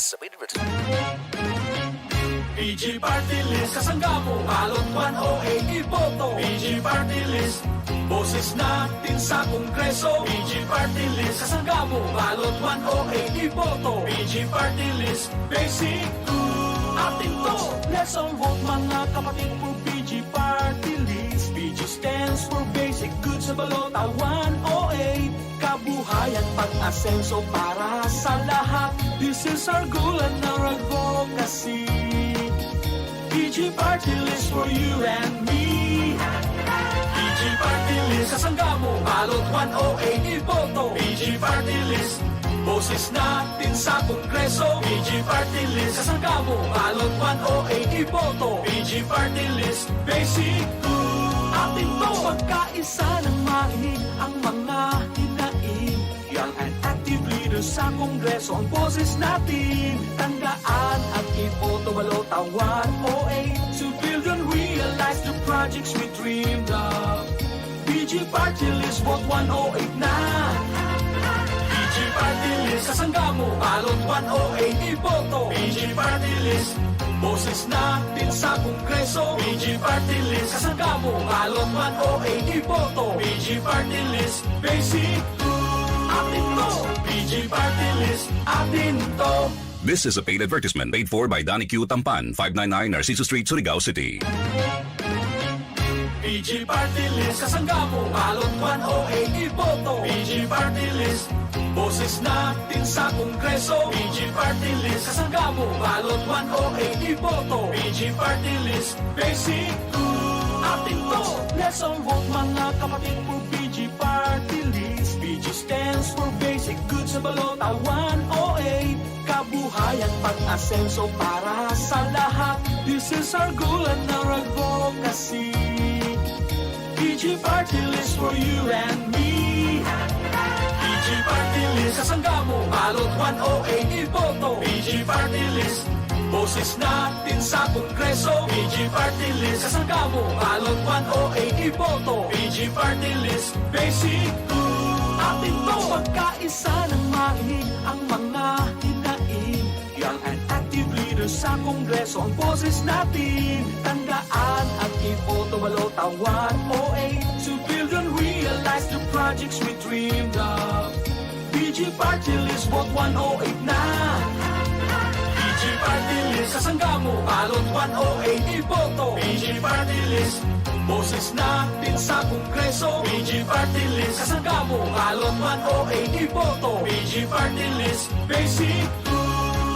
PG Party List, kasangga mo, balot 108 iboto. PG Party List, boses natin sa Kongreso. PG Party List, kasangga mo, balot 108 iboto. PG Party List, basic to atin to. Let's all vote mga kapatid for PG Party List. PG stands for basic goods sa balota 108. Kabuhayan pag-asenso para sa lahat. This is our goal and our advocacy. PG Party List for you and me. PG Party List, kasangga mo, balot 108 iboto. PG Party List, boses natin sa Kongreso. PG Party List, kasangga mo, balot 108 iboto. PG Party List, basic to atin to. Pagkaisa ng mahig ang mga hinaing. Young and active leaders sa Kongreso ang boses natin. Tandaan at iboto balota 108. Civilian realize the projects we dreamed of. PG Party List, vote 108 na. PG Party List, kasangga mo, balot 108 iboto. PG Party List, boses natin sa Kongreso. PG Party List, kasangga mo, balot 108 iboto. PG Party List, basic to atin to. PG Party List, atin to. This is a paid advertisement paid for by Donnie Q. Tampan, 599 Narciso Street, Surigao City. PG Party List, kasangga mo, balot 108 iboto. PG Party List, boses natin sa Kongreso. PG Party List, kasangga mo, balot 108 iboto. PG Party List, basic to atin to. Let's all vote mga kapatid for PG Party List. PG stands for basic goods sa balota 108. Kabuhayan pag-asenso para sa lahat. This is our goal and our advocacy. PG Party List for you and me. PG Party List, kasangga mo, balot 108 iboto. PG Party List, boses natin sa Kongreso. PG Party List, kasangga mo, balot 108 iboto. PG Party List, basic to atin to. Pagkaisa ng mahig ang mga hinaing. Young and active leaders sa Kongreso ang boses natin. Tandaan at iboto balota 108. Civilian realize the projects we dreamed of. PG Party List, vote 108 na. PG Party List, kasangga mo, balot 108 iboto. PG Party List, boses natin sa Kongreso. PG Party List, kasangga mo, balot 108 iboto. PG Party List, basic to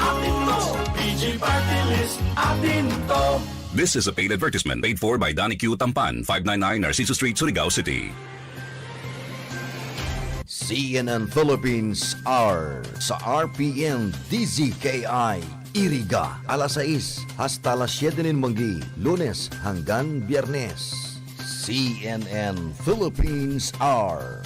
atin to. PG Party List, atin to. This is a paid advertisement paid for by Donnie Q Tampan, 599 Narciso Street, Surigao City. CNN Philippines are sa RPN-DZKI-IRIGA alas 6 hasta las 7 ng manggi, Lunes hanggang Biyernes. CNN Philippines are